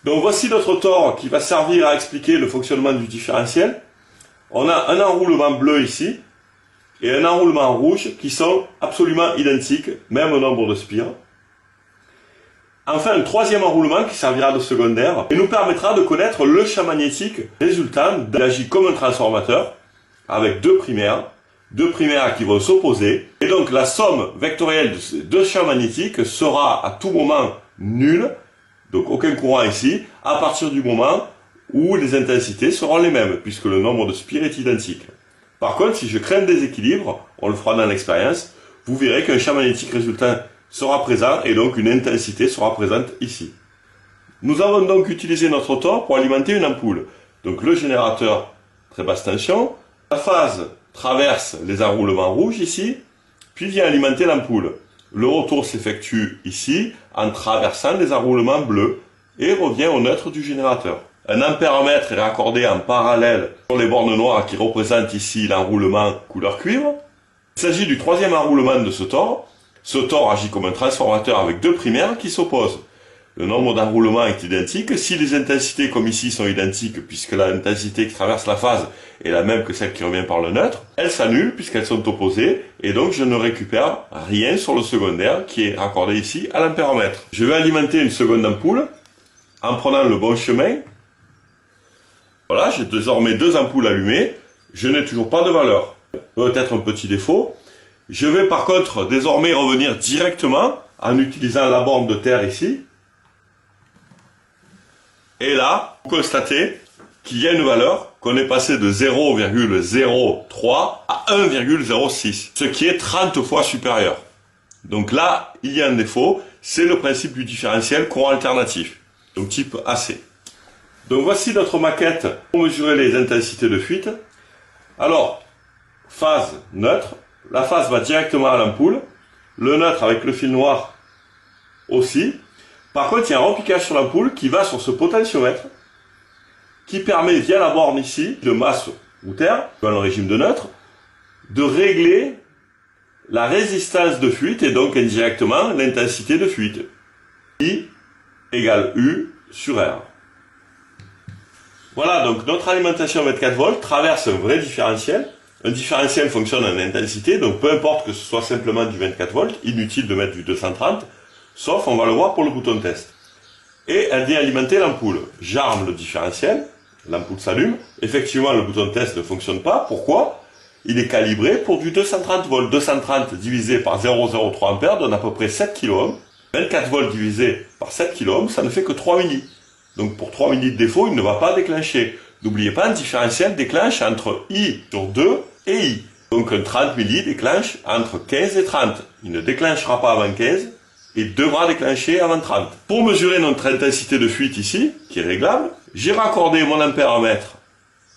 Donc voici notre tore qui va servir à expliquer le fonctionnement du différentiel. On a un enroulement bleu ici et un enroulement rouge qui sont absolument identiques, même nombre de spires. Enfin, un troisième enroulement qui servira de secondaire et nous permettra de connaître le champ magnétique résultant d'agir comme un transformateur avec deux primaires qui vont s'opposer. Et donc la somme vectorielle de ces deux champs magnétiques sera à tout moment nulle, donc aucun courant ici, à partir du moment où les intensités seront les mêmes, puisque le nombre de spires est identique. Par contre, si je crée un déséquilibre, on le fera dans l'expérience, vous verrez qu'un champ magnétique résultant sera présent et donc une intensité sera présente ici. Nous avons donc utilisé notre tore pour alimenter une ampoule. Donc le générateur très basse tension, la phase traverse les enroulements rouges ici, puis vient alimenter l'ampoule. Le retour s'effectue ici en traversant les enroulements bleus et revient au neutre du générateur. Un ampéromètre est raccordé en parallèle sur les bornes noires qui représentent ici l'enroulement couleur cuivre. Il s'agit du troisième enroulement de ce tore. Ce tore agit comme un transformateur avec deux primaires qui s'opposent. Le nombre d'enroulements est identique. Si les intensités comme ici sont identiques, puisque l'intensité qui traverse la phase est la même que celle qui revient par le neutre, elles s'annulent puisqu'elles sont opposées et donc je ne récupère rien sur le secondaire qui est raccordé ici à l'ampéromètre. Je vais alimenter une seconde ampoule en prenant le bon chemin. Voilà, j'ai désormais deux ampoules allumées. Je n'ai toujours pas de valeur. Peut-être un petit défaut. Je vais par contre désormais revenir directement en utilisant la borne de terre ici. Et là, vous constatez qu'il y a une valeur qu'on est passé de 0,03 à 1,06, ce qui est 30 fois supérieur. Donc là, il y a un défaut, c'est le principe du différentiel courant alternatif, donc type AC. Donc voici notre maquette pour mesurer les intensités de fuite. Alors, phase neutre. La phase va directement à l'ampoule, le neutre avec le fil noir aussi. Par contre, il y a un repiquage sur l'ampoule qui va sur ce potentiomètre, qui permet, via la borne ici, de masse ou terre, dans le régime de neutre, de régler la résistance de fuite et donc indirectement l'intensité de fuite. I égale U sur R. Voilà, donc notre alimentation 24 volts traverse un vrai différentiel. Un différentiel fonctionne en intensité, donc peu importe que ce soit simplement du 24 volts, inutile de mettre du 230, sauf, on va le voir pour le bouton test. Et elle vient alimenter l'ampoule. J'arme le différentiel, l'ampoule s'allume. Effectivement, le bouton test ne fonctionne pas. Pourquoi? Il est calibré pour du 230 volts. 230 divisé par 0,03 ampères donne à peu près 7 kΩ. 24 volts divisé par 7 kΩ, ça ne fait que 3 milli. Donc pour 3 milli de défaut, il ne va pas déclencher. N'oubliez pas, un différentiel déclenche entre I sur 2 et I. Donc un 30 milli déclenche entre 15 et 30. Il ne déclenchera pas avant 15 et devra déclencher avant 30. Pour mesurer notre intensité de fuite ici, qui est réglable, j'ai raccordé mon ampéromètre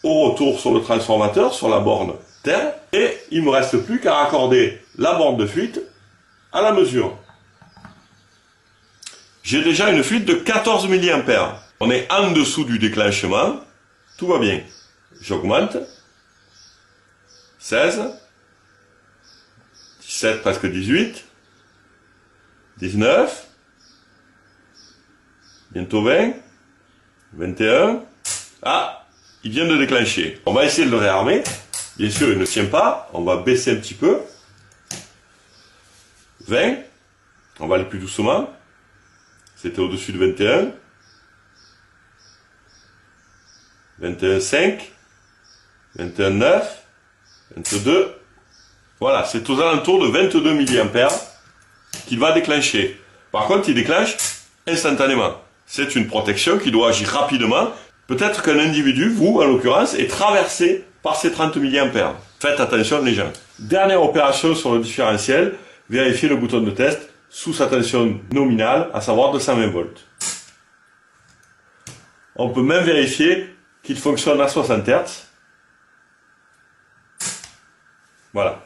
au retour sur le transformateur, sur la borne terre, et il ne me reste plus qu'à raccorder la borne de fuite à la mesure. J'ai déjà une fuite de 14 mA. On est en dessous du déclenchement, tout va bien. J'augmente. 16, 17, presque 18, 19, bientôt 20, 21. Ah, il vient de déclencher. On va essayer de le réarmer. Bien sûr, il ne tient pas. On va baisser un petit peu. 20. On va aller plus doucement. C'était au-dessus de 21. 21,5. 21,9. 22. Voilà, c'est aux alentours de 22 mA qu'il va déclencher. Par contre, il déclenche instantanément. C'est une protection qui doit agir rapidement. Peut-être qu'un individu, vous en l'occurrence, est traversé par ces 30 mA. Faites attention les gens. Dernière opération sur le différentiel, vérifier le bouton de test sous sa tension nominale, à savoir 220 volts. On peut même vérifier qu'il fonctionne à 60 Hz. Voilà.